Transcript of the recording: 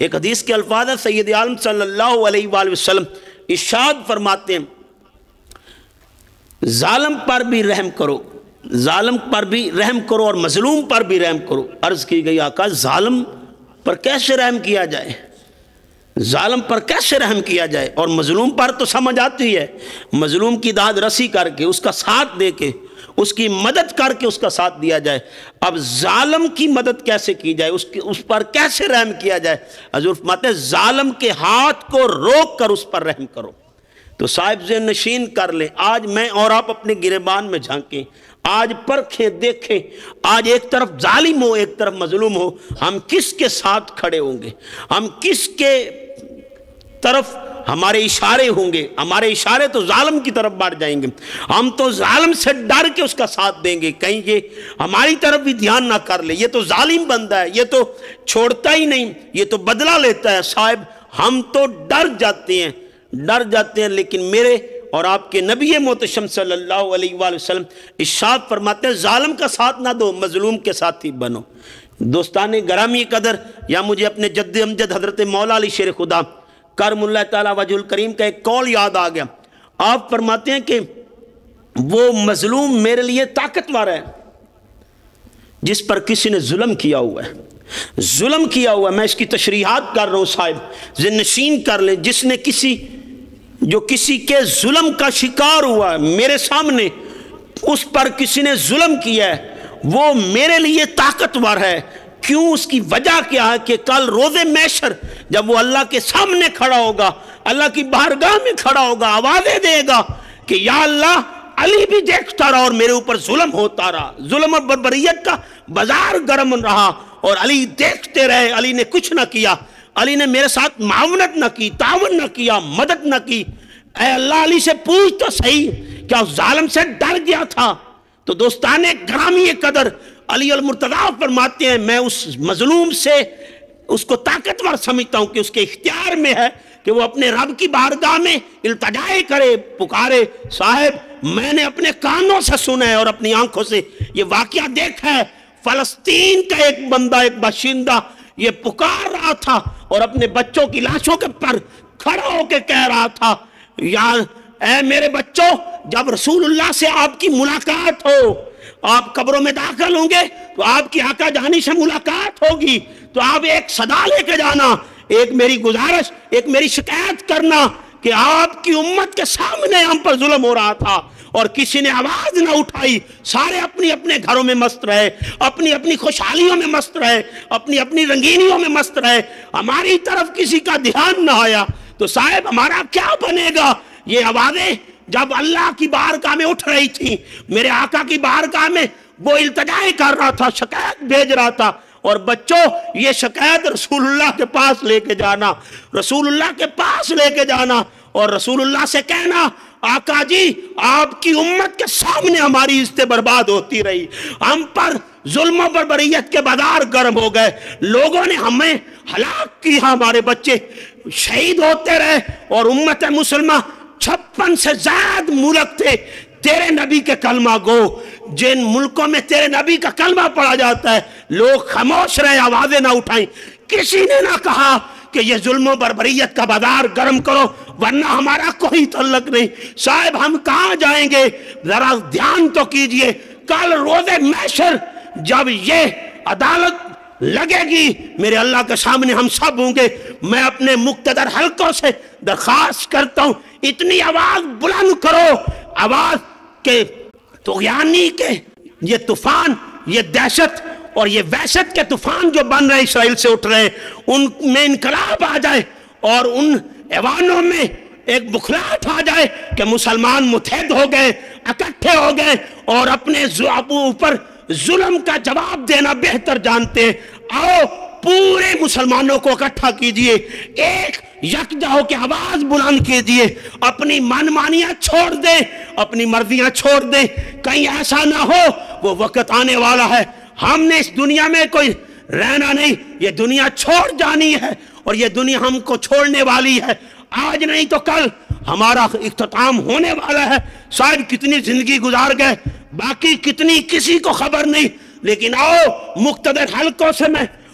ایک حدیث کے الفاظ ہے، سید عالم صلی اللہ علیہ وآلہ وسلم ارشاد فرماتے ہیں ظالم پر بھی رحم کرو، ظالم پر بھی رحم کرو اور مظلوم پر بھی رحم کرو۔ عرض کی گئی آقا ظالم پر کیسے رحم کیا جائے، ظالم پر کیسے رحم کیا جائے؟ اور مظلوم پر تو سمجھ آتی ہے، مظلوم کی داد رسی کر کے اس کا ساتھ دے کے اس کی مدد کر کے اس کا ساتھ دیا جائے۔ اب ظالم کی مدد کیسے کی جائے، اس پر کیسے رحم کیا جائے؟ حضور فرماتے ہیں ظالم کے ہاتھ کو روک کر اس پر رحم کرو۔ تو صاحب ذہن نشین کر لیں، آج میں اور آپ اپنے گریبان میں جھانکیں، آج پرکھیں دیکھیں، آج ایک طرف ظالم ہو ایک طرف مظلوم ہو، ہم کس کے ساتھ کھڑے ہوں گے؟ ہم کس کے طرف ہمارے اشارے ہوں گے؟ ہمارے اشارے تو ظالم کی طرف بڑھ جائیں گے، ہم تو ظالم سے ڈر کے اس کا ساتھ دیں گے، کہیں یہ ہماری طرف بھی دھیان نہ کر لے، یہ تو ظالم بندہ ہے، یہ تو چھوڑتا ہی نہیں، یہ تو بدلہ لیتا ہے۔ صاحب ہم تو ڈر جاتے ہیں، لیکن میرے اور آپ کے نبی محتشم صلی اللہ علیہ وآلہ وسلم ارشاد فرماتے ہیں ظالم کا ساتھ نہ دو، مظلوم کے ساتھ ہی بنو۔ دوستان گرامی قدر، یا مجھے اپنے جد امجد حضرت مولا علی شیر خدا کرم اللہ تعالیٰ وجہ الکریم کا ایک قول یاد آ گیا۔ آپ فرماتے ہیں کہ وہ مظلوم میرے لیے طاقتور ہے جس پر کسی نے ظلم کیا ہوا ہے، ظلم کیا ہوا ہے۔ میں اس کی تشریحات کر رہا ہوں، صاحب ذہن نشین کر لیں۔ جس نے جو کسی کے ظلم کا شکار ہوا ہے میرے سامنے، اس پر کسی نے ظلم کیا ہے، وہ میرے لیے طاقتور ہے۔ کیوں؟ اس کی وجہ کیا ہے کہ کل روز محشر جب وہ اللہ کے سامنے کھڑا ہوگا، اللہ کی بارگاہ میں کھڑا ہوگا، آوازیں دے گا کہ یا اللہ علی بھی دیکھتا رہا اور میرے اوپر ظلم ہوتا رہا، ظلم اور بربریت کا بازار گرم رہا اور علی دیکھتے رہے، علی نے کچھ نہ کیا، علی نے میرے ساتھ معاونت نہ کی، تعاون نہ کیا، مدد نہ کی۔ اے اللہ علی سے پوچھ تو صحیح، کیا اس ظالم سے ڈر گیا تھا؟ تو دوستان گرامی قدر، علی المرتضیٰ فرماتے ہیں میں اس مظلوم سے اس کو طاقتور سمجھتا ہوں کہ اس کے اختیار میں ہے کہ وہ اپنے رب کی بارگاہ میں التجا کرے، پکارے۔ صاحب میں نے اپنے کانوں سے سنا ہے اور اپنی آنکھوں سے یہ واقعہ دیکھا ہے، فلسطین کا ایک بندہ، ایک باشندہ یہ پکار رہا تھا اور اپنے بچوں کی لاشوں کے پر کھڑا ہو کے کہہ رہا تھا یا اے میرے بچوں، جب رسول اللہ سے آپ کی ملاقات ہو، آپ قبروں میں داخل ہوں گے تو آپ کی آقا جانی سے ملاقات ہوگی، تو آپ ایک صدا لے کے جانا، ایک میری گزارش، ایک میری شکایت کرنا کہ آپ کی امت کے سامنے ہم پر ظلم ہو رہا تھا اور کسی نے آواز نہ اٹھائی، سارے اپنی اپنے گھروں میں مست رہے، اپنی اپنی خوشحالیوں میں مست رہے، اپنی اپنی رنگینیوں میں مست رہے، ہماری طرف کسی کا دھیان نہ آیا، تو صاحب ہمارا کیا بنے گا؟ یہ آوازیں جب اللہ کی بارگاہ میں اٹھ رہی تھی، میرے آقا کی بارگاہ میں وہ التجا کر رہا تھا، شکایت بھیج رہا تھا، اور بچوں یہ شکایت رسول اللہ کے پاس لے کے جانا، رسول اللہ کے پاس لے کے جانا اور رسول اللہ سے کہنا آقا جی آپ کی امت کے سامنے ہماری عزتیں برباد ہوتی رہی، ہم پر ظلم و بربریت کے بازار گرم ہو گئے، لوگوں نے ہمیں ہلاک کیا، ہمارے بچے شہید ہوتے رہے، اور امت مسلمہ 56 سے زائد ملک تھے تیرے نبی کے کلمہ گو، جن ملکوں میں تیرے نبی کا کلمہ پڑھا جاتا ہے لوگ خاموش رہے، آوازیں نہ اٹھائیں، کسی نے نہ کہا کہ یہ ظلم و بربریت کا بازار گرم کرو ورنہ ہمارا کوئی تعلق نہیں۔ صاحب ہم کہاں جائیں گے؟ ذرا دھیان تو کیجئے، کل روز محشر جب یہ عدالت لگے گی میرے اللہ کے سامنے ہم سب ہوں گے، میں اپنے مقتدر حلقوں سے درخواست کرتا ہوں اتنی آواز بلند کرو، آواز کے طغیانی کے یہ طوفان، یہ دہشت اور یہ وحشت کے طوفان جو بن رہے اسرائیل سے اٹھ رہے، ان میں انقلاب آ جائے اور ان ایوانوں میں ایک بکھراہٹ آ جائے کہ مسلمان متحد ہو گئے، اکٹھے ہو گئے اور اپنے اوپر ظلم کا جواب دینا بہتر جانتے ہیں۔ آؤ پورے مسلمانوں کو اکٹھا کیجئے، ایک یکجا ہو کے آواز بلند کیجئے، اپنی منمانیاں چھوڑ دیں، اپنی مرضیاں چھوڑ دیں، کہیں ایسا نہ ہو وہ وقت آنے والا ہے ہم نے اس دنیا میں کوئی رہنا نہیں، یہ دنیا چھوڑ جانی ہے اور یہ دنیا ہم کو چھوڑنے والی ہے، آج نہیں تو کل ہمارا اختتام ہونے والا ہے۔ شاید کتنی زندگی گزار گئے، باقی کتنی کسی کو خبر نہیں، لیکن آؤ مقتدر حلقوں سے میں